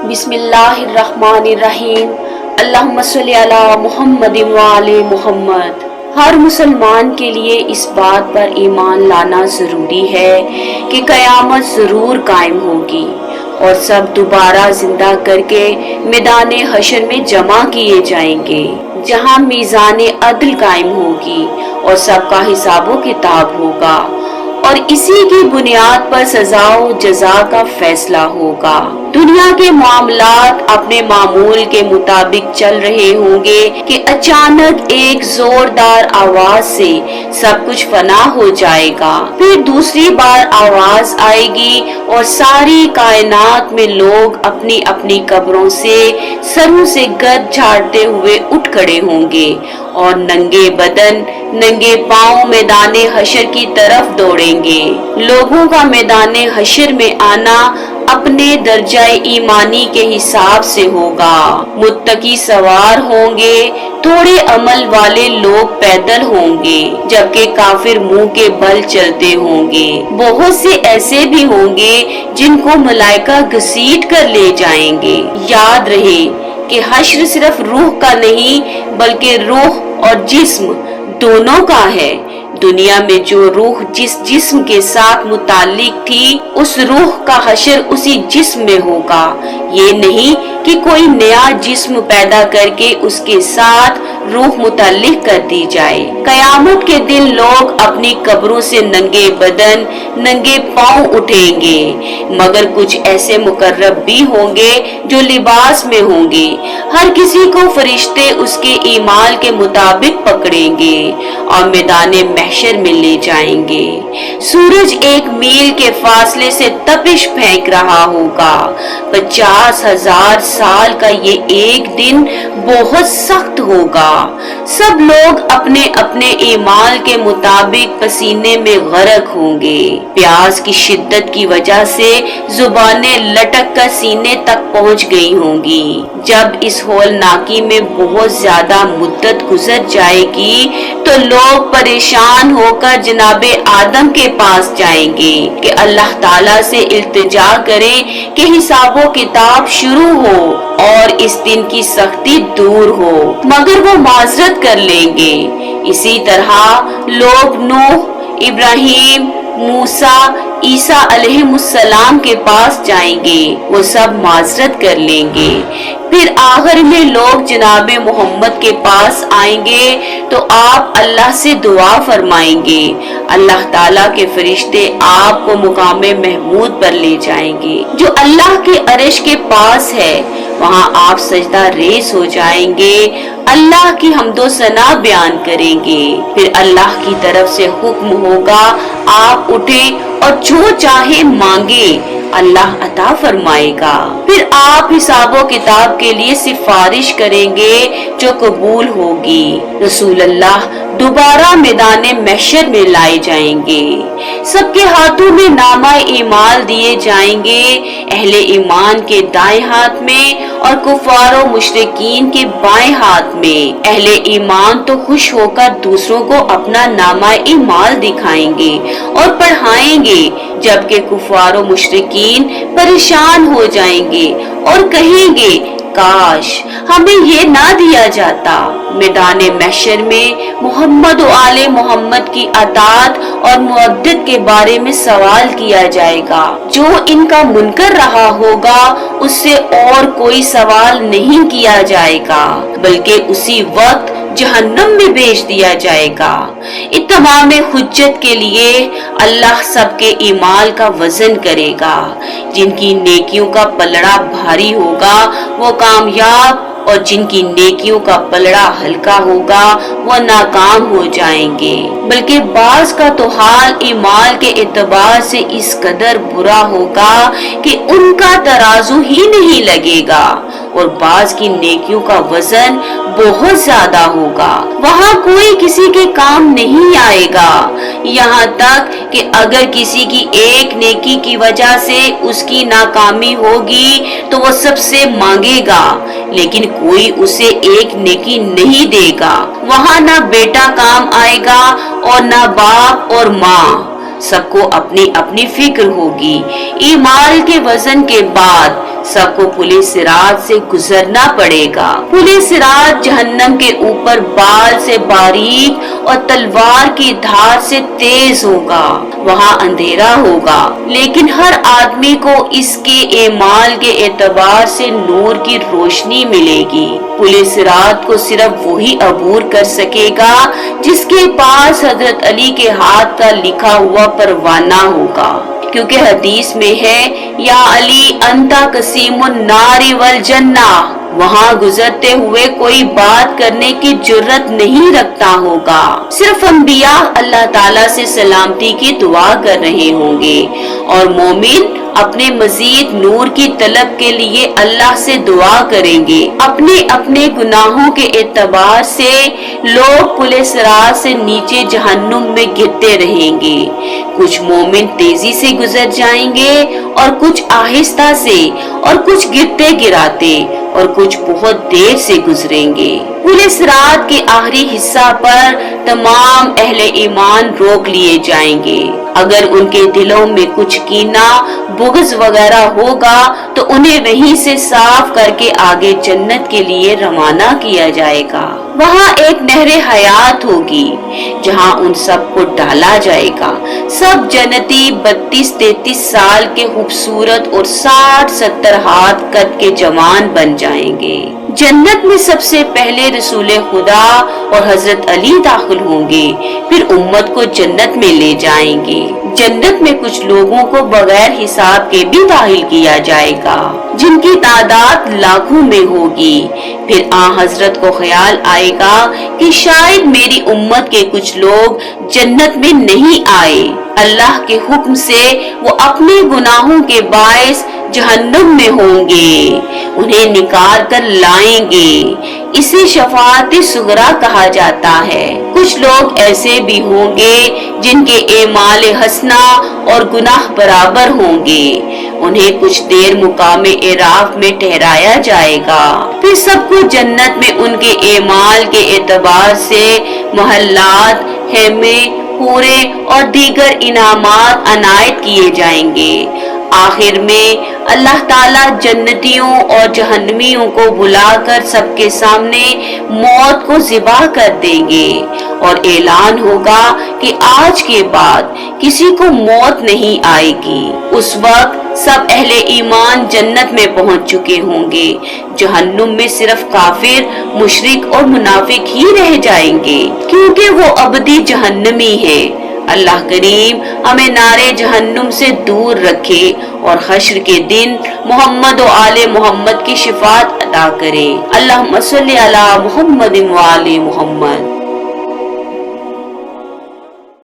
बिस्मिल्लाहिर्रहमानिर्रहीम। अल्लाहुम्मा सल्ली अला मुहम्मद व आले मुहम्मद। हर मुसलमान के लिए इस बात पर ईमान लाना जरूरी है कि कयामत जरूर कायम होगी और सब दोबारा जिंदा करके मैदान हशर में जमा किए जाएंगे, जहां मीज़ान अदल कायम होगी और सबका हिसाबो किताब होगा और इसी की बुनियाद पर सजा व जजा का फैसला होगा। दुनिया के मामलात अपने मामूल के मुताबिक चल रहे होंगे कि अचानक एक जोरदार आवाज से सब कुछ फना हो जाएगा, फिर दूसरी बार आवाज आएगी और सारी कायनात में लोग अपनी अपनी कब्रों से सरों से गर्द झाड़ते हुए उठ खड़े होंगे और नंगे बदन नंगे पांव मैदान हशर की तरफ दौड़ेंगे। लोगों का मैदान हशर में आना अपने दर्जाए ईमानी के हिसाब से होगा। मुत्तकी सवार होंगे, थोड़े अमल वाले लोग पैदल होंगे, जबकि काफिर मुंह के बल चलते होंगे। बहुत से ऐसे भी होंगे जिनको मलाइका घसीट कर ले जाएंगे। याद रहे कि हश्र सिर्फ रूह का नहीं बल्कि रूह और जिस्म दोनों का है। दुनिया में जो रूह जिस जिस्म के साथ मुताल्लिक थी, उस रूह का हशर उसी जिस्म में होगा। ये नहीं कि कोई नया जिस्म पैदा करके उसके साथ रूह मुताल्लिक कर दी जाए। कयामत के दिन लोग अपनी कब्रों से नंगे बदन नंगे पांव उठेंगे, मगर कुछ ऐसे मुकर्रब भी होंगे जो लिबास में होंगे। हर किसी को फरिश्ते उसके ईमान के मुताबिक पकड़ेंगे और मैदान महशर में ले जाएंगे। सूरज 1 मील के फासले से तपिश फेंक रहा होगा। 50,000 साल का ये एक दिन बहुत सख्त होगा। सब लोग अपने अपने ईमान के मुताबिक पसीने में गरक होंगे। प्यास की शिद्दत की वजह से जुबानें लटक कर सीने तक पहुंच गई होंगी। जब इस होलनाकी में बहुत ज्यादा मुद्दत गुजर जाएगी तो लोग परेशान होकर जनाबे आदम के पास जाएंगे कि अल्लाह ताला से इल्तिजा करें कि हिसाबो किताब शुरू हो और इस दिन की सख्ती दूर हो, मगर वो माजरत कर लेंगे। इसी तरह लोग नूह, इब्राहिम, मूसा, ईसा अलैहिमुस्सलाम के पास जाएंगे, वो सब माजरत कर लेंगे। फिर आखिर में लोग जनाबे मोहम्मद के पास आएंगे तो आप अल्लाह से दुआ फरमाएंगे। अल्लाह ताला के फरिश्ते आपको मुकामे महमूद पर ले जाएंगे जो अल्लाह के अर्श के पास है। वहाँ आप सजदा रेस हो जाएंगे, अल्लाह की हम्दो सना बयान करेंगे। फिर अल्लाह की तरफ से हुक्म होगा, आप उठे और जो चाहे मांगे, अल्लाह अता फरमाएगा। फिर आप हिसाबो किताब के लिए सिफारिश करेंगे जो कबूल होगी। रसूल अल्लाह दोबारा मैदान महशर में लाए जाएंगे। सबके हाथों में नामा ईमाल दिए जाएंगे, अहले ईमान के दाएं हाथ में और कुफारो मुशरिकीन के बाएं हाथ में। अहले ईमान तो खुश होकर दूसरों को अपना नामा ईमाल दिखाएंगे और पढ़ाएंगे, जबकि कुफारो मुशरिकीन परेशान हो जाएंगे और कहेंगे काश हमें ये ना दिया जाता। मैदान महशर में मोहम्मद व आले मोहम्मद की अतात और मुअद्दत के बारे में सवाल किया जाएगा। जो इनका मुनकर रहा होगा उससे और कोई सवाल नहीं किया जाएगा, बल्कि उसी वक्त जहन्नम में भेज दिया जाएगा। इत्माम हुज्जत के लिए अल्लाह सबके ईमाल का वजन करेगा। जिनकी नेकियों का पलड़ा भारी होगा वो कामयाब और जिनकी नेकियों का पलड़ा हल्का होगा वो नाकाम हो जाएंगे। बल्कि बाज का तो हाल ईमाल के एतबार से इस कदर बुरा होगा कि उनका तराजू ही नहीं लगेगा और बाज की नेकियों का वजन बहुत ज्यादा होगा। वहाँ कोई किसी के काम नहीं आएगा, यहाँ तक कि अगर किसी की एक नेकी की वजह से उसकी नाकामी होगी तो वो सबसे मांगेगा, लेकिन कोई उसे एक नेकी नहीं देगा। वहाँ ना बेटा काम आएगा और ना बाप और माँ, सबको अपनी अपनी फिक्र होगी। ईमाल के वजन के बाद सबको पुलिस सिरात से गुजरना पड़ेगा। पुलिस सिरात जहन्नम के ऊपर बाल से बारीक और तलवार की धार से तेज होगा। वहाँ अंधेरा होगा, लेकिन हर आदमी को इसके एमाल के एतबार से नूर की रोशनी मिलेगी। पुलिस सिरात को सिर्फ वही अबूर कर सकेगा जिसके पास हजरत अली के हाथ का लिखा हुआ परवाना होगा, क्योंकि हदीस में है, या अली अंता कसीमुन नारी वल जन्ना, वहाँ गुजरते हुए कोई बात करने की जुर्रत नहीं रखता होगा। सिर्फ अंबिया अल्लाह ताला से सलामती की दुआ कर रहे होंगे और मोमिन अपने मजीद नूर की तलब के लिए अल्लाह से दुआ करेंगे। अपने अपने गुनाहों के एतबार से लोग पुलिस रात से नीचे जहन्नुम में गिरते रहेंगे। कुछ मोमिन तेजी से गुजर जाएंगे और कुछ आहिस्ता से, और कुछ गिरते गिराते, और कुछ बहुत देर से गुजरेंगे। पुलिस रात के आखिरी हिस्सा पर तमाम अहले ईमान रोक लिए जाएंगे। अगर उनके दिलों में कुछ कीना, बुग़्ज़ वगैरह होगा तो उन्हें वहीं से साफ करके आगे जन्नत के लिए रवाना किया जाएगा। वहाँ एक नहरे हयात होगी जहाँ उन सबको डाला जाएगा। सब जन्नती 32-33 साल के खूबसूरत और 60-70 हाथ कद के जवान बन जाएंगे। जन्नत में सबसे पहले रसूल खुदा और हजरत अली दाखिल होंगे, फिर उम्मत को जन्नत में ले जाएंगे। जन्नत में कुछ लोगों को बगैर हिसाब के भी दाखिल किया जाएगा, जिनकी तादाद लाखों में होगी। फिर हजरत को ख्याल आएगा कि शायद मेरी उम्मत के कुछ लोग जन्नत में नहीं आए। अल्लाह के हुक्म से वो अपने गुनाहों के बायस जहन्नुम में होंगे, उन्हें निकाल कर लाएंगे। इसे शफाअत सुगरा कहा जाता है। कुछ लोग ऐसे भी होंगे जिनके एमाल हसना और गुनाह बराबर होंगे। उन्हें कुछ देर मुकामे इराफ में ठहराया जाएगा। फिर सबको जन्नत में उनके एमाल के एतबार से महल्लात, खेमे, पूरे और दीगर इनामात अनायत किए जाएंगे। आखिर में अल्लाह ताला जन्नतियों और जहन्नमियों को बुलाकर सबके सामने मौत को ज़िबा कर देंगे और ऐलान होगा कि आज के बाद किसी को मौत नहीं आएगी। उस वक्त सब अहले ईमान जन्नत में पहुंच चुके होंगे। जहन्नुम में सिर्फ काफिर, मुशरिक और मुनाफिक ही रह जाएंगे, क्योंकि वो अबदी जहन्नमी हैं। अल्लाह करीम हमें नारे जहन्नुम से दूर रखे और हश्र के दिन मोहम्मद और आले मोहम्मद की शिफात अता करे। अल्लाहुम्मा सल्ली अला मुहम्मद व आले मोहम्मद।